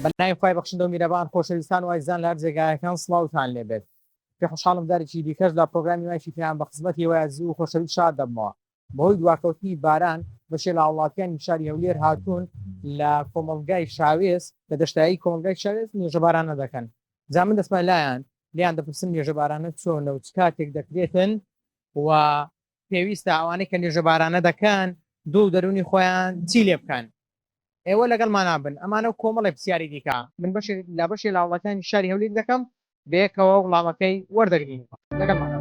بەناوی خوای بەخشندە و میرەبان خۆشەویستان و ئازیزان لە هەر جێگایەکان سڵاوتان لێبێت. پێ خۆشحاڵم دارێکی دیکەش لە پرۆگرامی مایشی پێیان بە خزمەتی وای عەزیز و خۆشەویست شاد دەبمەوە. بەهۆی دواکەوتنی باران بەشێ لە وڵاتیانی شاری هەولێر هاتوون لە کۆمەڵگای شاوێز لە دەشتایی کۆمەلگای شاوێز نوێژە بارانە دەکەن. جا من دەستمان لایەن لیان دەپرسم نوێژە بارانە چۆنە و چ کاتێک دەکرێتن و پێویستە ئەوانەی کە نوێژە بارانە دەکەن دوو دەرونی خۆیان چی لێ بکەن. ئێوە لەگەڵمان نابن ئەمانە کۆمەڵی پرسیاری دیکە من لە بەشێ لە وڵاتانی شاری هەولێر دەکەم بەیەکەوە وڵامەکەی وەردەگرین لەگەڵمان.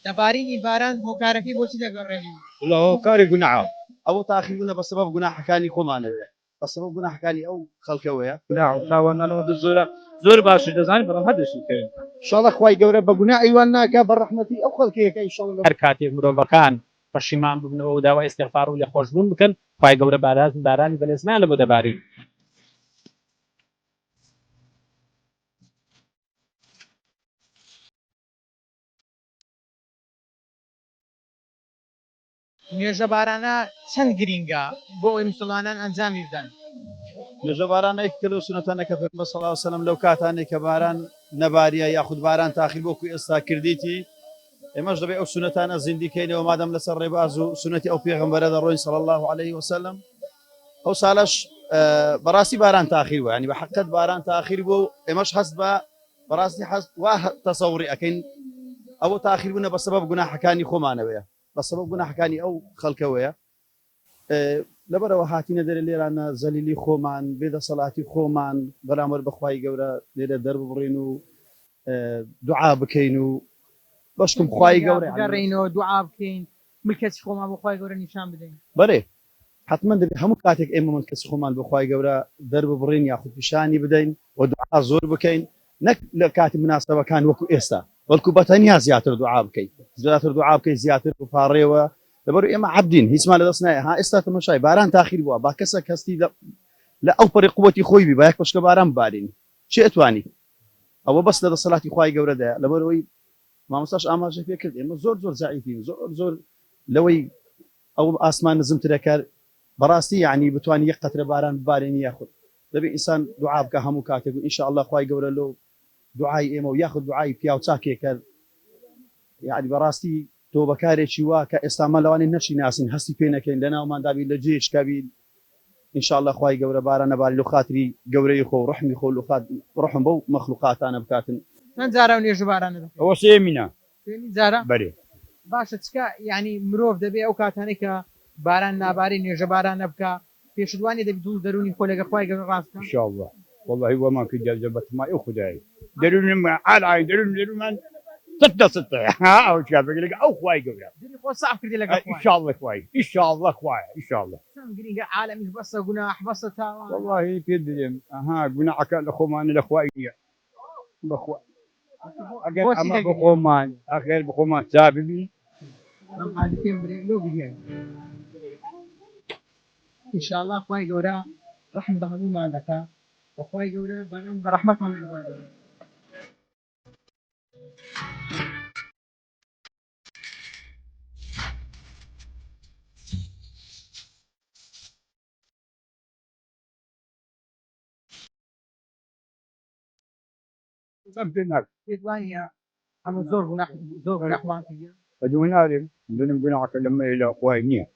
دەبارینی باران هۆکارەکەی بۆچی دەگەڕێنین؟ والله هۆکاری گوناحە ئەوە تاخیربوونە بەسەبەب گوناحەکانی خۆمانەوێ بەسەبەب گوناحەکانی ئەو خەڵکەوەیە گوناح و تاوانانەوە زۆر باشی دەزانین بەڵام هەردەشی کردن ئینشاڵڵا خوای گەورە بە گوناحی وان ناکات بە ڕەحمەتی ئەو خەڵکەیەکە ئینشاڵڵا هەر کاتێک مرۆڤەکان پەشیمان ببنەوە و داوای ئیستیغفار و لێخۆشبوون بکەن خوای گەورە بارانی بەلێزمان لە بۆ دەبارین. نوێژە بارانە چەند گرینگە بۆ ئەوەی موسڵمانان ئەنجامی بدەن؟ نوێژە بارانە یەکێکە لەو سونەتانە کە پێغەمبەر صلی الله علیه و سلم لەو کاتانێک کە باران نەباریە یاخود باران تاخیر بۆ کوی ئێستا کردیتی ئێمەش دەبێت ئەو سونەتانە زیندیکەینەوە مادەم لەسەر ڕێباز و سونەتی ئەو پێغەمبەرە دەڕۆین صلی الله علیه و سلم. ئەو ساڵەش بەڕاستی باران تاخیر بوو ینی بە حەقیقەت باران تاخیر بوو ئێمەش هەست بە بەڕاستی هەست وا تەسەووری ئەکەین ئەوە تاخیر بوونە بەسەبەب گوناحەکانی خۆمانەوەیە بەسەبەب گوناحەکانی ئەو خەڵکەوەیە لەبەرەوە هاتینە دەرە لێرانە زەلیلی خۆمان بێدەسەڵاتی خۆمان بەرامبەر بەخوای گەورە لێرە دەربڕین و دوعا بکەین و بەشکم خوای گەورە گەڕێینەوە دوعا بکەین ملکەتی خۆمان بۆ خوای گەورە نیشان بدەین. بەڵێ حتمما دەبێت هەموو کاتێک ئێمە ملکەتی خۆمان بۆ خوای گەورە دەرببڕین یاخود پیشانی بدەین و دوعا زۆر بکەین نەک لە کاتی مناسبەکان وەکو ئێستا بەڵکو بەتەنیا زیاتر دوعا بکەین زیاتر دوعا بکەین زیاتر بپارڕێەوە لەبەر ئێمە عەبدین هیچمان لەدەست نایە ها ئێستا تەماشای باران تاخیر بووە با کەسێک هەستی لە ئەو پەڕی قووەتی خۆی بی با یەک پشکە باران ببارین چی ئەتوانی ئەوە بەس لەدەسەڵاتی خوای گەورەدایە لەبەرەوەی مامۆستاش ئاماژە پێ کرد ئێمە زۆر زعیفین زۆر لەوەی ئەو ئاسمان نزمترەکە بەڕاستی یعنی بتوانانی یەک قەترە باران ببارێنی یاخود دەبێت ئینسان دوعا بکە هەموو کاتێک و ئینشاءالله خوای گەورە لەو دوعای ئێمە و یاخود دوعای پیا و چاکێکە یعنی بەڕاستی تۆ بەکارێکی وا کە ئێستامان لەوانەیە نەچی ناسین هەستی پێ نەکەین لە ناوماندابی لە جێشکەبی ئینشاءالله خوای گەورە بارانە باری لە خاتری گەورەی خۆ ڕحمی خۆ ڕحم بەو مەخلوقاتانە بکاتن. چەند جارە نوێژە بارانە دەکەن؟ ئەوە سێمینە جارە بەرێ باشە چکە یعنی مرۆڤ دەبێت ئەو کاتانەی کە باران ناباری نوێژە بارانە بکە پێشدوانی دەبێت دوو دەرونی خۆ لەگە خوای گەورە ڕاست بکە انشاءالله والله وما كنت جذبت ما خداي درون على درون من ستة ها او شافك لك او خواي قبل دني خو صعب كردي لك ان شاء الله خواي ان شاء الله خواي ان شاء الله سنجري عالمي بس جناح بس تاوان والله كده ها جناحك الاخوان الاخوي بخوا اما بخومان اخر بخومان سابني ان شاء الله خوي جورا رحم بهمو ما لك وخوي جورا برحمته من سبتنا الدنيا انا زور ما في بدون عالم بدون جناحك لما الى اخواني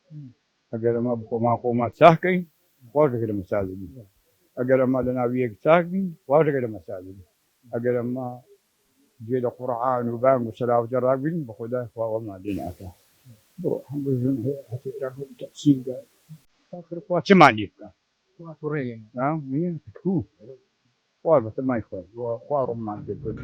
اگر ما بخوما خوما ساكن واجه كده مساعدين اگر ما لنا بيك ساكن واجه كده مساعدين اگر ما جيل القرآن وبان وسلام وجرابين بخدا وما لنا أكا بروح بزن هتقرأ تقسيم ده آخر قوات ثمانية قوات ريين نعم مين تكو قوات مثل ما يخوي وقوات رمان جدا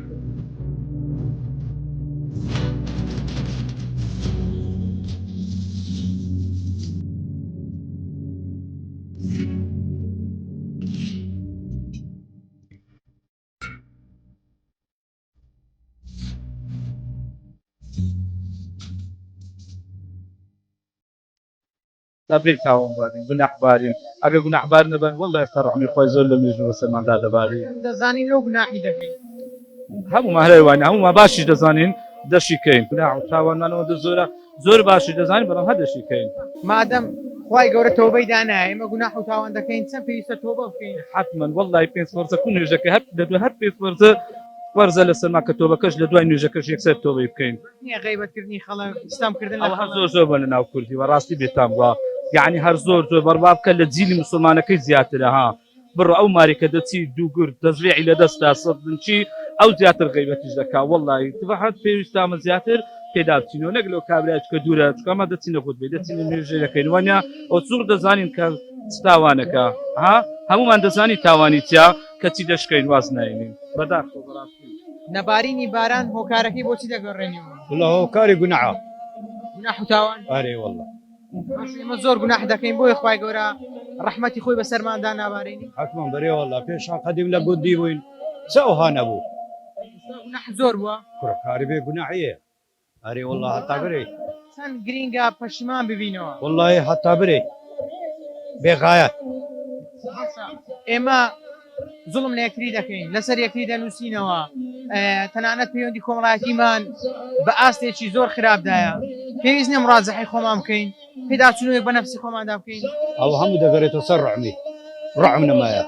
تبريك تاون بارين جناح بارين أبي جناح بارين بان والله يفرحني خوي زول لم يجوا بس ما داد بارين دزاني لو جناحي دفي هم ما هلا واني هم ما باشي دزانين دەشیکەین گوناح و تاوانمانەوە زۆر باشی دەزانین بەڵام هەر دەشیکەین مادەم خی گەورە تۆبەی دانایە ئێمە گوناح و تاوان دەکەین چەند پێویستە تۆبە بکەین حتما والله پێنج فەرزە کو نوێژەکە هەر پێنج فەرزە وەرزە لەسەرما کە تۆبەکەش لە دوای نوێژەکەش یەکسەر تۆبەی بکەین نییە غیبەتکردنی خەڵک ئستامکردن ئەو هەر زۆر بە لە ناو کوردی و ڕاستی بێتام وە یعنی هەر زۆر بەرباب بکە لە جیلی مسلمانەکەی زیاترە ها بڕ ئەو ماریکە دەچی دووگرت دەزرێعی لە دەستا سەدنچی ئەو زیاتر غیبەتیش دەکا والله تبعات پێویستامە زیاتر پێدا بچینەوە نەک لەو کابراایت کە دوورە چکەمە دەچینە خودت بێ دەچینە نوێژەکەین وانە ئەو زۆر دەزانین کە تاوانەکە ها هەمومان دەزانی تاوانی چیا کەچی دەشکەین واز ناینین بەداخەوە بەڕاستی نەبارینی باران هۆکارەکەی بۆچی دەگەڕێنیەوە والله هۆکاری گوناحە گوناح و تاوان ئەرێ والله ئێمە زۆر گوناح دەکەین بۆی خی گەورە ڕەحمەتی خۆی بەسەرماندا نابارێنی حتما بەرێ والله پێشان قەدیم لە گوندی بووین چاوها نەبوو گوناح زۆر بووە کوڕکاری بێ گوناحیە ئەرێ والله هەتا برێ چەند گرینگە پەشیمان ببینەوە والله هەتا برێ بێغایەت ئێمە زوڵم لە یەکتری دەکەین لەسەر یەکتری دەنووسینەوە تەنانەت پەیوەندی کۆمەڵایەتیمان بە ئاستێکی زۆر خراپدایە پێویست نیە مڕاجەحی خۆمان بکەین پێداچوونەوەی بە نەفسی خۆماندا بکەین ئەو هەموو دەگەڕێتەوە سەر ڕعمی ڕعم نەمایە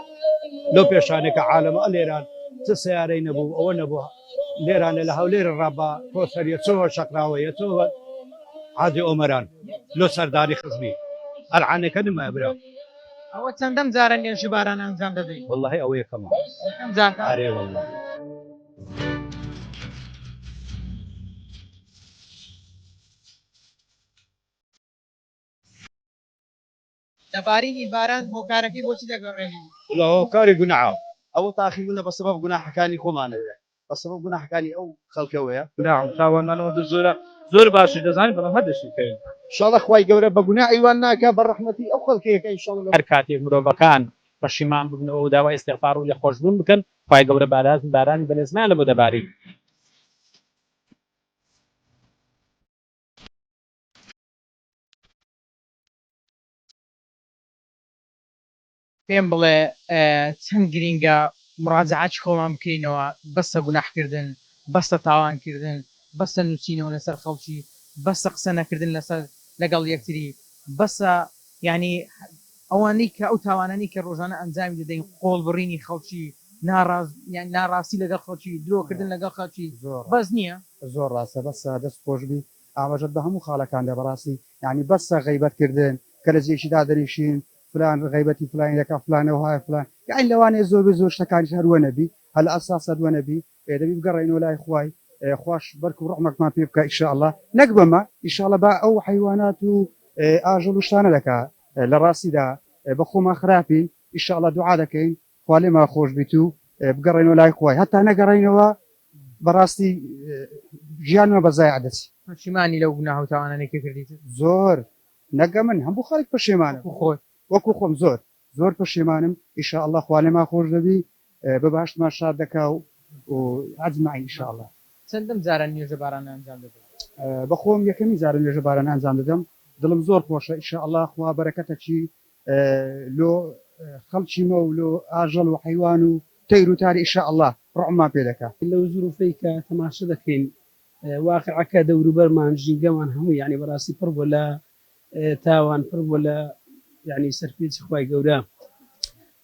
لەو پێشانێکە عالەمە ئەلێران چ سیارەی نەبوو ئەوە نەبووە لێرانە لە هەولێرە ڕابا کۆسەریە چۆوە شەقراوە یەچۆوە عادی ئۆمەران لۆ سەرداری خزمی ئەلعانەکە نمایە برا ئەوە چەندەم جارە نێژی باران ئەنجام دەدەین والله ئەوە یەکەمە جاکە ئەرێ والله دەبارینی باران هۆکارەکەی بۆچی دەگەڕێنی والله هۆکاری گوناحە ئەوە تاخی بوونە بە سەبەب گوناحەکانی خۆمانەوە بە سەبەب گوناحەکانی ئەو خەڵکەوەیە گوناح و تاوانمانەوە زۆر باشی دەزانین بەڵام هەر دەشیکەین انشاءالله خوای گەورە بە گوناحی وان ناکە بە ڕەحمەتی ئەو خەڵکەیەکە انشاءالله هەر کاتێک مرۆڤەکان پەشیمان ببنەوە و داوای ئیستیغفار و لێخۆشبوون بکەن خی گەورە بارانی بەلێزمان لە بۆ دەباری پێم بڵێ چەند گرینگە مڕاجعاتی خۆمان بکەینەوە بەستە گوناحکردن بەستە تاوانکردن بەستە نووسینەوە لەسەر خەڵکی بەستە قسە نەکردن لەگەڵ یەکتری بەسە ینی ئەوانەی کە ئەو تاوانانی کە ڕۆژانە ئەنجامی دەدەین قۆڵ بڕینی خەڵکی ناڕاستی لەگەڵ خەڵکی درۆکردن لەگەڵ خەڵکی بەس نییە زۆر ڕاستە بەسە دەست خۆشببی ئاماژەت بە هەموو خاڵەکاندا بەڕاستی ینی بەسە غیبەتکردن کە لە جێشیدا دەریشین فلان غیبەتی فلانی دەکە فلانەوە های فلان یعنی لەوانەیە زۆر شتەکانی هەروە نەبی هەل ئەساسە دووە نەبی دەبی بگەڕێنەوە لای خوای خوش بەرک و ڕحمەتمان پێ بکە ئیشاءالله نەک بەمە ئیشاءالله با ئەو حیوانات و ئاژەڵ و شتانە دەکا لە ڕاستیدا بە خۆمان خراپین ئیشاءالله دوعا دەکەین خوا لێمان خۆش بیت و بگەڕێنەوە لای خوای هەتا نەگەڕێنەوە بەڕاستی ژیانمە بەزای عادەتی پەشیمانی لەو گوناح و تاوانانێکی کردیت زۆر نەگە من هەموو خەڵک پەشیمانە خۆت وەکو خۆم زۆر پەشیمانم ئیشاءالله خوا لێمان خۆش دەبی بە باشتمان شاد دەکا و ئەجمعین ئیشاءالله چەندەم جارە نوێژە باران ئەنجام دەدەین بە خۆم یەکەمی جارە نوێژە باران ئەنجام دەدەم دڵم زۆر خۆشە ئیشاءالله خوا بەرەکەتەکی لۆ خەڵکیمە و لۆ ئاژەڵ و حیوان و تەیر و تاری ئیشاءالله ڕحمان پێ دەکا لەو زروفەی کە تەماشە دەکەین واقعەکە دەوروبەرمان ژینگەمان هەموو یعنی بەڕاستی پڕ بۆ لە تاوان پڕ بۆ لە یعنی سەرپێچی خوای گەورە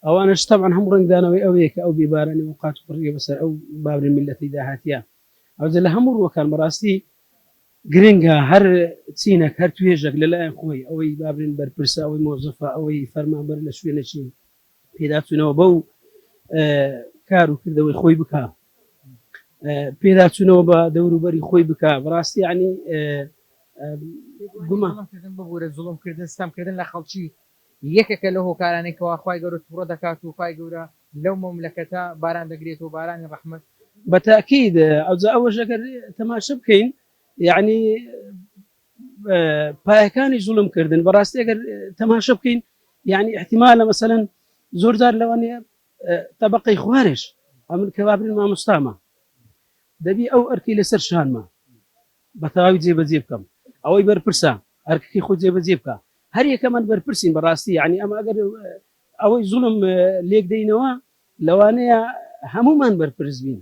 ئەوانش تەبعاً هەموو ڕنگدانەوەی ئەوەیە کە ئەو بێبارانی وقات و قڕیە بەسەر ئەو بابری میلەتی داهاتیە ئەوجە لە هەموو ڕوەکان بەڕاستی گرنگە هەر چینێک هەر توێژێک لەلایەن خۆی ئەوەی بابرین بەرپرسە ئەوەی مۆزەفە ئەوەی فەرمانبەر لە شوێنەچین پێداچوونەوە بەو کار و کردەوەی خۆی بکە پێداچوونەوە بە دەوروبەری خۆی بکە بەڕاستی ینی گومانکردن ببوورە زوڵمکردن ستەمکردن لە خەڵکی یەکێکە لە هۆکارانێکەوە خوای گەورە تووڕە دەکات و خوای گەورە لەو مەملەکەتە باران دەگرێت و بارانی ڕەحمەت بەتاکید ئەوجا ئەوەش ئەگەر تەماشە بکەین یعنی پایەکانی زوڵمکردن بەڕاستی ئەگەر تەماشە بکەین یعنی احتیمالە مەسەلەن زۆرجار لەوانەیە تەبەقەی خوارش ئەمن کە بابرین مامۆستامە دەبی ئەو ئەرکی لەسەر شانمە بە تەواوی جێبەجێ بکەم ئەوەی بەرپرسە ئەرکەکەی خۆ جێبەجێ بکە هەر یەکەمان بەرپرسین بەڕاستی یعنی ئەمە ئەگەر ئەوەی زوڵم لێک دەینەوە لەوانەیە هەمومان بەرپرس بین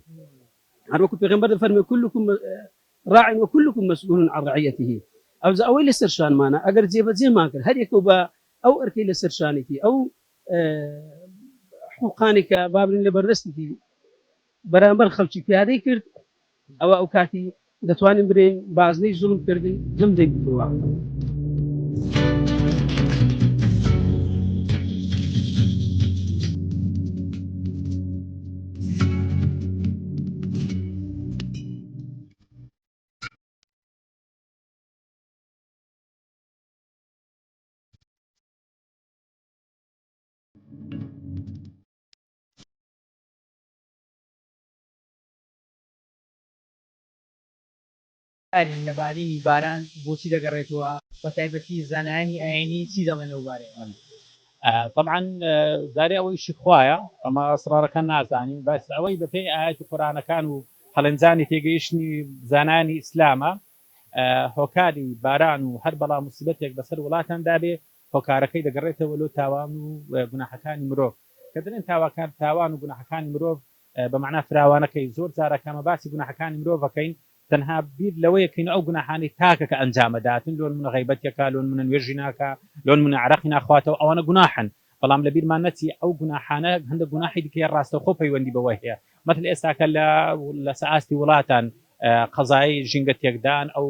هەروەکو پێغەمبەر دەفەرمێ كلكم راع وكلكم مسؤول عن رعيته او زاوي لسرشان مانا اگر جيبه زي ما كان هر يكوبا او اركي لسرشانك او حقوقانك بابن لبرستي برامبر خلشي في هذه كرت او كاتي دتواني برين بازني ظلم كردي ظلم دي بوا لەبارەی باران بۆچی دەگەڕێتەوە بە تایبەتی زانایانی ئاینی چی دەڵێن لەو بارەیە؟ طبعا زاري ئەوەی شخوایە ئەمە ئەسرارەکان نازانین بەس ئەوەی بە پێی ئاەت قورآنەکان و هەڵەنجانی تێگەیشتنی زانانی ئیسلامە هۆکاری باران و هەر بەڵام موسیبەتێک بەسەر وڵاتاندا بێ هۆکارەکەی دەگەڕێتەوە لەو تاوان و گوناحەکانی مرۆڤ کە دەڵێن تاوان و گوناحەکانی مرۆڤ بە معنای فراوانەکەی زۆر جارەکەمە باسی گوناحەکانی مرۆڤەکەین تەنها بیر لەوەیەکەین ئەو گوناحانی تاکە کە ئەنجامەداتن لۆن منە غیبەتێکە لۆن منە نوێژی ناکە لۆن منە عەرەقی ناخواتەوە ئەوانە گوناحن بەڵام لە بیرمان نەچی ئەو گوناحانە هەندێک گوناحی دیکە ڕاستەوخۆ پەیوەندی بەوە هەیە مەثل ئێستاکە لە سەئاستی وڵاتان قەزای ژینگە تێکدان ئەو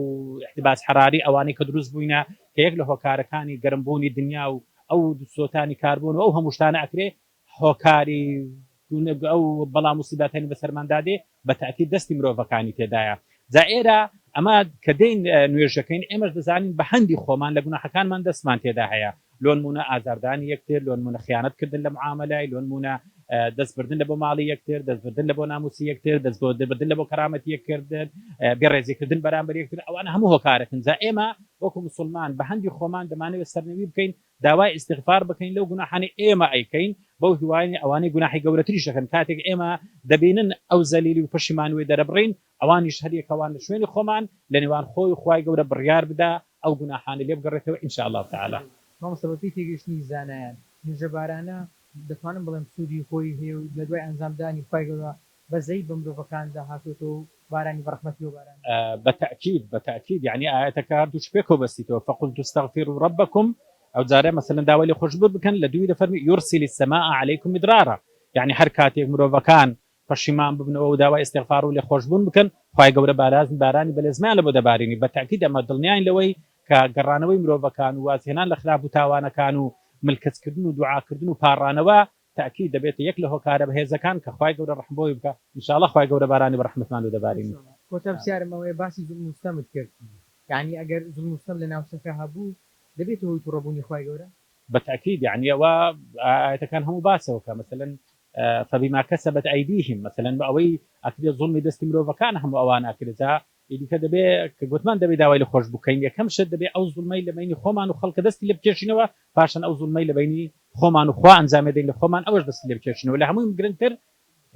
احتیباس حراری ئەوانەی کە دروست بووینە کە یەک لە هۆکارەکانی گەرمبوونی دنیا و ئەو سۆتانی کاربوون و ئەو هەموو شتانە ئەکرێ هۆکاری ئەو بەڵام موسیبەتانی بەسەرماندادێ بە تاکید دەستی مرۆڤەکانی تێدایە جا ئێرە ئەمە کە دەین نوێژەکەین ئێمەش دەزانین بە هەندی خۆمان لە گوناحەکانمان دەستمان تێدا هەیە لۆن مونە ئازاردانی یەکتر لۆن مونە خیانەتکردن لە معاملای لۆن مونە دەستبردن لە بۆ ماڵی یەکتر دەستبردن لە بۆ ناموسی یەکتر دەستبردن لە بۆ کەرامەتی یەککردن بێڕێزیکردن بەرامبەر یەکتر ئەوانە هەموو هۆکارەکن جا ئێمە وەکو مسلمان بە هەندی خۆمان دەمانەوێت سەرنەوی بکەین داوای استیغفار بکەین لەو گوناحانی ئێمە ئەیکەین بەو هیوای ئەوانەی گوناحی گەورەتریش دەکەن کاتێک ئێمە دەبینن ئەو زەلیلی و پەشیمانوێ دەرەبڕین ئەوانیش هەریەکەوان لە شوێنی خۆمان لە نێوان خۆی خوای گەورە بڕیار بدا ئەو گوناحانە لێ بگەڕێتەوە ئین شاء الله تعالی مامۆستابەتی تێگەشتنی زانایان نوێژە بارانە دەتوانم بڵێم سوودی خۆی هەیە و لە دوای ئەنجامدانی خوای گەورە بەزەی بە مرۆڤەکاندا هاتوۆتەوە و بارانی بەڕەحمەتی و باران بەتأکید يعني ئاەتەکە هەردووش پێکەوە بەستیتەوە فقلت استغفروا ربكم ئەو جارە مەسەلەن داوای لێ خۆشببوو بکەن لە دووی دەفەرمی يرسل السماء عليكم مدرارا يعني هەر کاتێک مرۆڤەکان پەشیمان ببنەوە و داوای استیغفار و لێ خۆشببوون بکەن خوای گەورە بارانی بەلێزمان لە بۆ دەبارینی بەتأکید ئەمە دڵنیاین لەوەی کە گەڕانەوەی مرۆڤەکان و وازهێنان لە خراپ و تاوانەکان و ملکەچکردن و دوعاکردن و پاڕانەوە تأکید دەبێت یەک لە هۆکارە بەهێزەکان کە خوای گەورە ڕەحمبۆی بکە ان شاء الله خوای گەورە بارانی بەڕەحمەتمان لە دەبارینی کۆتە پرسیارمەوەی باسی زوڵم و ستەمت کرد یعنی ئەگەر زوڵم و ستەم لە ناوچەکە هەبوو دەبێت هۆی تووڕەبوونی خوای گەورە بالتأكيد يعني كان هم باسه مثلا فبما كسبت ايديهم مثلا اوي اكيد ظلم دستمرو وكان هم اوانا اكيد اللي كده بي كغوتمان دبي داوي خوش بوكين كم شد بي او ظلمي لبيني خومان وخلق دست اللي بكيشنوا فاشن او ظلمي لبيني خومان وخوا انزام دين خومان اوج دست اللي بكيشنوا ولا هم جرنتر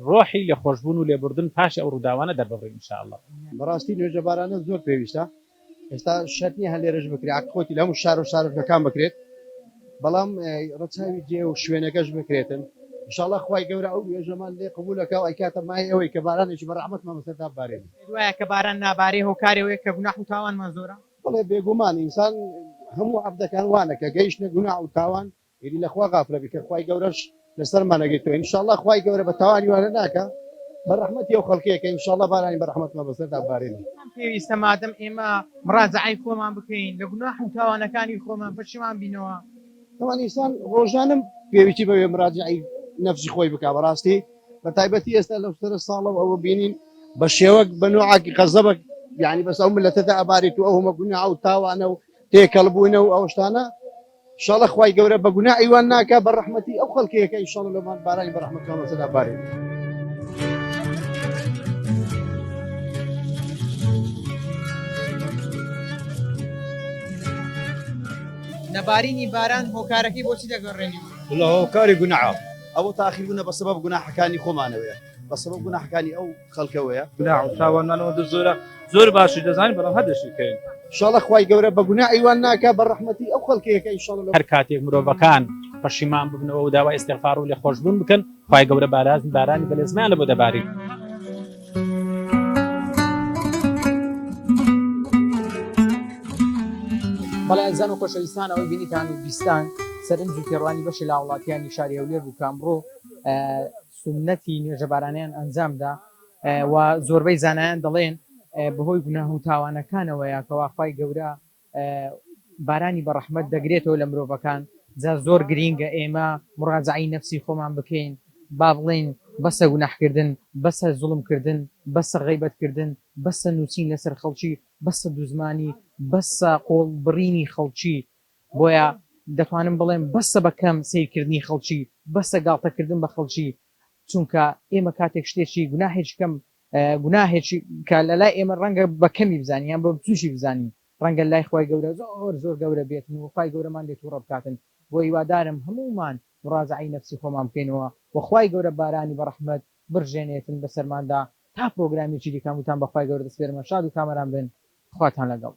روحي لخوشبون ولبردن فاش او رداوانه دربري ان شاء الله بەڕاستی نوێژە بارانە زۆر پێویستە ئێستا شەرنی هەلێرەش بکرێت عقۆتی لەمو شار و شارەکان بکرێت بەڵام ڕەچاوی جێ و شوێنەکەش بکرێتن انشاءالله خوای گەورە ئەو نوێژەمان لێ قبولەکە و ئەیکاتە مای ئەوەی کە بارانێکی بەڕەحمەتمان بەسەردا بارێنێ دوایە کە باران نابارێ هۆکارێەوەی کە گوناح و تاوانمان زۆرە بەڵێ بێگومان ئینسان هەموو عەبدەکان وانە کە گەیشتنە گوناح و تاوان ئیدی لەخوا غافلە بی کە خوای گەورەش لەسەرمانەگەیتەوە انشاءالله خوای گەورە بە تاوانی وانە ناکە بەڕەحمەتی ئەو خەڵکیەکە انشاءالله بارانی بەڕەحمەتمان بەسەردا بارێنێ پێویستە مادەم ئێمە مڕاجعەی خۆمان بکەین لە گوناح و تاوانەکانی خۆمان پەشیمان بینەوە طبعا ئینسان ڕۆژانم پێویستی بەوێ مراجعی نەفسی خۆی بکە بەڕاستی بە تایبەتی ئێستا لەو سەر ساڵە ئەوە بینین بە شێوەک بە نوعاکی قەزەبک یعنی بەس ئەو ملەتەدا ئەبارێت و ئەو هەمە گوناح و تاوانە و تێکەڵبوونە و ئەو شتانە انشاءالله خوای گەورە بە گوناحی وان ناکە بەڕەحمەتی ئەو خەڵکیەکە انشاءالله لەمان بارانی بەڕەحمەتمان بەسەردا بارێنێ نەبارینی باران هۆکارەکەی بۆچی دەگەڕێنی والله هۆکاری گوناحە ئەوە تاخیربوونە بە سەبەب گوناحەکانی خۆمانەوەیە بە سەبەب گوناحەکانی ئەو خەڵکەوەیە گوناح و تاوانانەوە زۆر باشی دەزانین بەڵام هەدەشیکەین انشاءالله خوای گەورە بە گوناحی وان ناکە بەڕەحمەتی ئەو خەڵکیەکە انشاءالله هەر کاتێک مرۆڤەکان پەشیمان ببنەوە و داوای استیغفار و لێ خۆشببوون بکەن خوای گەورە بارانی بەلێزمان لە بۆ دەبارین بەڵێ زان و خۆشەویستان ئەوەی بینیتان و بیستان سەرنج و تێڕوانی بەشی لا وڵاتیانی شاری هەولێر بوو کامڕۆ سنەتی نوێژە بارانیان ئەنجامدا و زۆربەی زانایان دەڵێن بەهۆی گوناه و تاوانەکانەوەیە کەوا خوای گەورە بارانی بە ڕەحمەت دەگرێتەوە لە مرۆڤەکان جا زۆر گرینگە ئێمە مڕاجعی نەفسی خۆمان بکەین با بڵێن بەسە گوناحکردن بەسە زوڵمکردن بەسە غیبەتکردن بەسە نووسین لەسەر خەڵکی بەسە دوزمانی بەسە قۆڵبڕینی خەڵکی بۆیە دەتوانم بڵێم بەسە بەکەم سیرکردنی خەڵکی بەسە گاڵتەکردن بە خەڵکی چونکە ئێمە کاتێک شتێکی گوناهێکی کەم گوناهێکی کە لە لای ئێمە ڕەنگە بەکەمی بزانیان بە تووشی بزانین ڕەنگە لای خۆی گەورە زۆر گەورە بێتن و خی گەورەمان لێت و ڕەبکاتن بۆ هیوادارم هەمومان مڕاجعی نەفسی خۆمان بکەینەوە وەخوای گەورە بارانی بە ڕەحمەت برژێنێتن بەسەرماندا تا پرۆگرامی چی دیکەم وتان بەخوای گەورە دەسپێرمە شاد و کامەران بن خواتان لەگەڵ